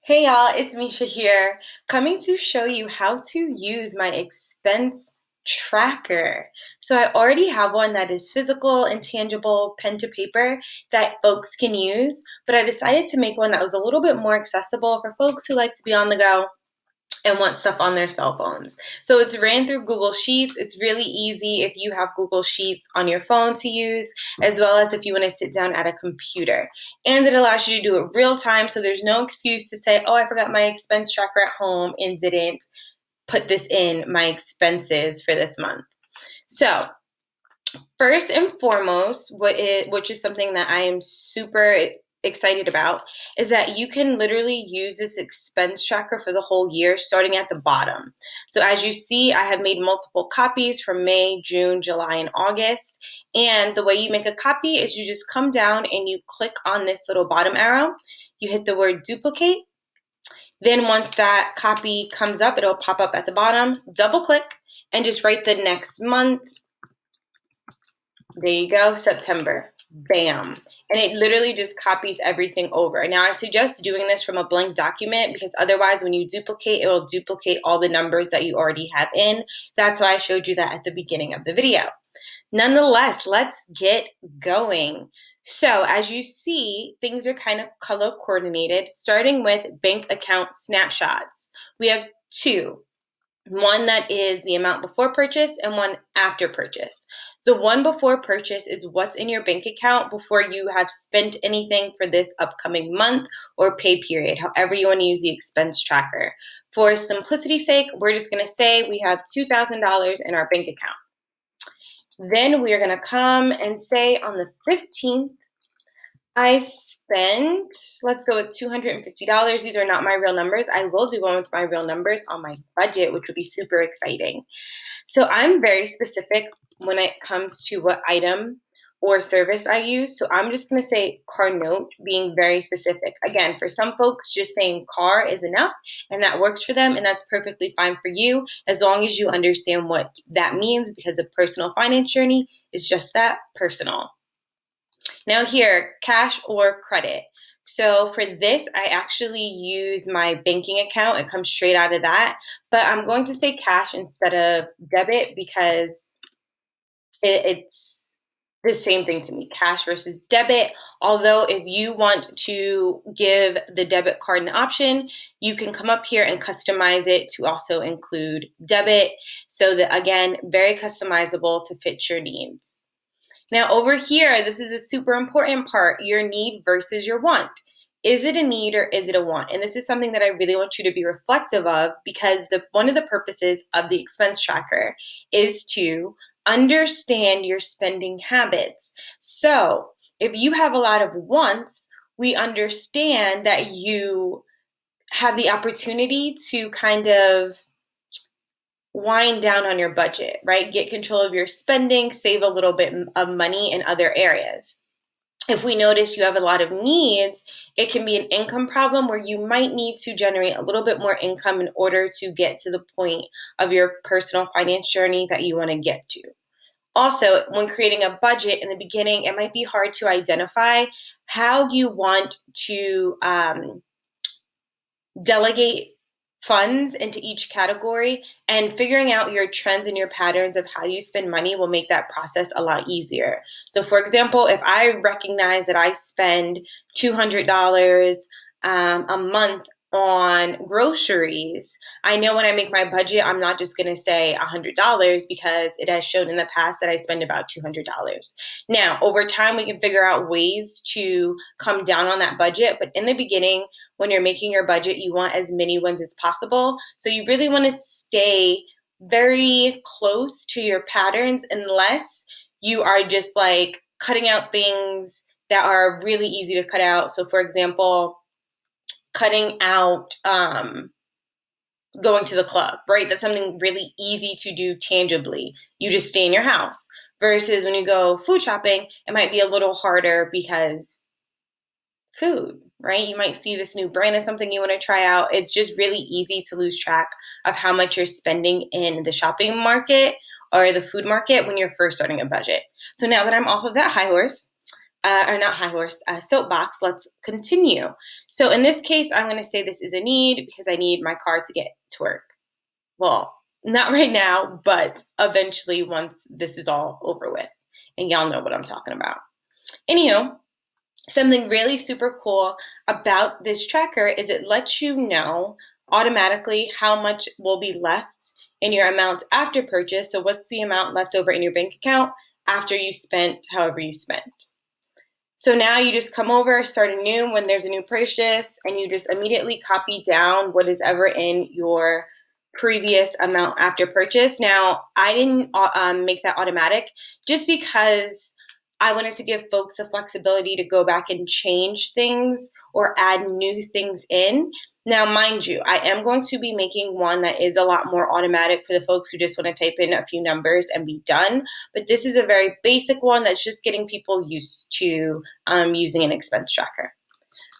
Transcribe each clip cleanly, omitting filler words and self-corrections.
Hey y'all, it's Misha here, coming to show you how to use my expense tracker. So I already have one that is physical and tangible, pen to paper, that folks can use, but I decided to make one that was a little bit more accessible for folks who like to be on the go and want stuff on their cell phones. So it's ran through Google Sheets. It's really easy if you have Google Sheets on your phone to use, as well as if you want to sit down at a computer. And it allows you to do it real time, so there's no excuse to say, oh, I forgot my expense tracker at home and didn't put this in my expenses for this month. So first and foremost, which is something that I am super excited about, is that you can literally use this expense tracker for the whole year, starting at the bottom. So as you see, I have made multiple copies from May, June, July, and August. And the way you make a copy is you just come down and you click on this little bottom arrow. You hit the word duplicate. Then once that copy comes up, it'll pop up at the bottom. Double click and just write the next month. There you go, September. Bam. And it literally just copies everything over. Now, I suggest doing this from a blank document because otherwise, when you duplicate, it will duplicate all the numbers that you already have in. That's why I showed you that at the beginning of the video. Nonetheless, let's get going. So as you see, things are kind of color coordinated, starting with bank account snapshots. We have two. One that is the amount before purchase and one after purchase. The one before purchase is what's in your bank account before you have spent anything for this upcoming month or pay period, however you want to use the expense tracker. For simplicity's sake, we're just going to say we have $2,000 in our bank account. Then we are going to come and say on the 15th, I spent, let's go with $250. These are not my real numbers. I will do one with my real numbers on my budget, which would be super exciting. So I'm very specific when it comes to what item or service I use. So I'm just going to say car note, being very specific. Again, for some folks, just saying car is enough and that works for them. And that's perfectly fine for you as long as you understand what that means, because a personal finance journey is just that, personal. Now here, cash or credit. So for this, I actually use my banking account. It comes straight out of that. But I'm going to say cash instead of debit because it's the same thing to me, cash versus debit. Although if you want to give the debit card an option, you can come up here and customize it to also include debit. So that, again, very customizable to fit your needs. Now over here, this is a super important part, your need versus your want. Is it a need or is it a want? And this is something that I really want you to be reflective of, because one of the purposes of the expense tracker is to understand your spending habits. So if you have a lot of wants, we understand that you have the opportunity to kind of wind down on your budget, right? Get control of your spending, save a little bit of money in other areas. If we notice you have a lot of needs, it can be an income problem where you might need to generate a little bit more income in order to get to the point of your personal finance journey that you want to get to. Also, when creating a budget in the beginning, it might be hard to identify how you want to delegate funds into each category, and figuring out your trends and your patterns of how you spend money will make that process a lot easier. So for example, if I recognize that I spend $200 a month on groceries, I know when I make my budget, I'm not just going to say $100 because it has shown in the past that I spend about $200. Now, over time, we can figure out ways to come down on that budget. But in the beginning, when you're making your budget, you want as many wins as possible. So you really want to stay very close to your patterns unless you are just like cutting out things that are really easy to cut out. So for example, cutting out going to the club, right? That's something really easy to do tangibly. You just stay in your house. Versus when you go food shopping, it might be a little harder because food, right? You might see this new brand of something you want to try out. It's just really easy to lose track of how much you're spending in the shopping market or the food market when you're first starting a budget. So now that I'm off of that high horse, or not high horse, soapbox. Let's continue. So in this case, I'm going to say this is a need because I need my car to get to work. Well, not right now, but eventually once this is all over with. And y'all know what I'm talking about. Anywho, something really super cool about this tracker is it lets you know automatically how much will be left in your amount after purchase. So what's the amount left over in your bank account after you spent however you spent. So now you just come over, start anew when there's a new purchase, and you just immediately copy down what is ever in your previous amount after purchase. Now, I didn't make that automatic just because I wanted to give folks the flexibility to go back and change things or add new things in. Now, mind you, I am going to be making one that is a lot more automatic for the folks who just want to type in a few numbers and be done. But this is a very basic one that's just getting people used to using an expense tracker.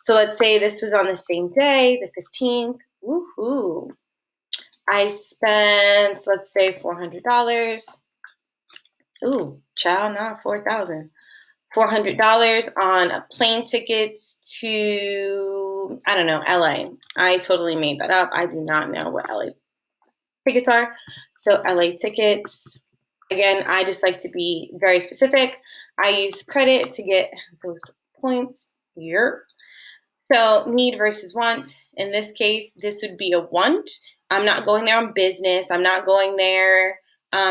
So let's say this was on the same day, the 15th. Woohoo! I spent, let's say, $400. Ooh, child, not $4,000. $400 on a plane ticket to, I don't know, LA. I totally made that up. I do not know what LA tickets are. So LA tickets. Again, I just like to be very specific. I use credit to get those points here. So need versus want. In this case, this would be a want. I'm not going there on business. I'm not going there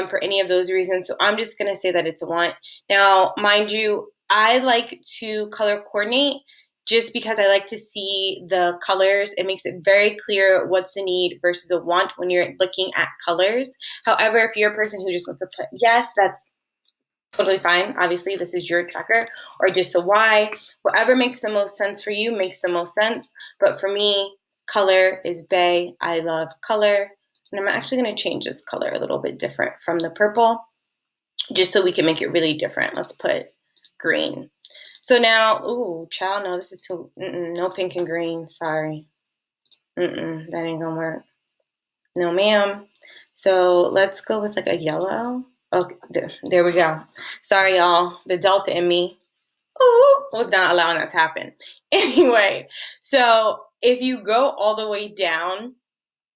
for any of those reasons. So I'm just going to say that it's a want. Now, mind you, I like to color coordinate just because I like to see the colors. It makes it very clear what's the need versus a want when you're looking at colors. However, if you're a person who just wants to put yes, that's totally fine. Obviously, this is your tracker, or just a Y. Whatever makes the most sense for you makes the most sense. But for me, color is bae. I love color. And I'm actually going to change this color a little bit different from the purple, just so we can make it really different. Let's put green. So now, ooh, child, no, this is too, no pink and green. Sorry. That ain't going to work. No, ma'am. So let's go with like a yellow. Okay, there we go. Sorry, y'all. The Delta in me was not allowing that to happen. Anyway, so if you go all the way down,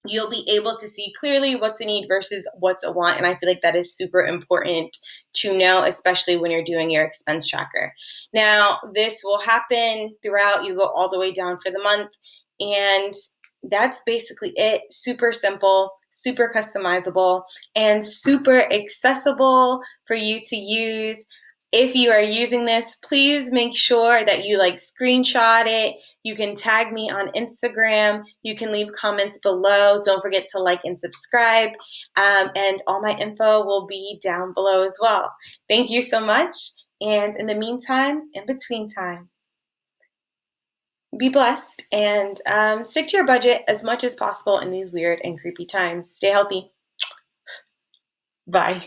you'll be able to see clearly what's a need versus what's a want. And I feel like that is super important to know, especially when you're doing your expense tracker. Now, this will happen throughout. You go all the way down for the month. And that's basically it. Super simple, super customizable, and super accessible for you to use. If you are using this, please make sure that you screenshot it. You can tag me on Instagram. You can leave comments below. Don't forget to like and subscribe. And all my info will be down below as well. Thank you so much. And in the meantime, in between time, be blessed and stick to your budget as much as possible in these weird and creepy times. Stay healthy. Bye.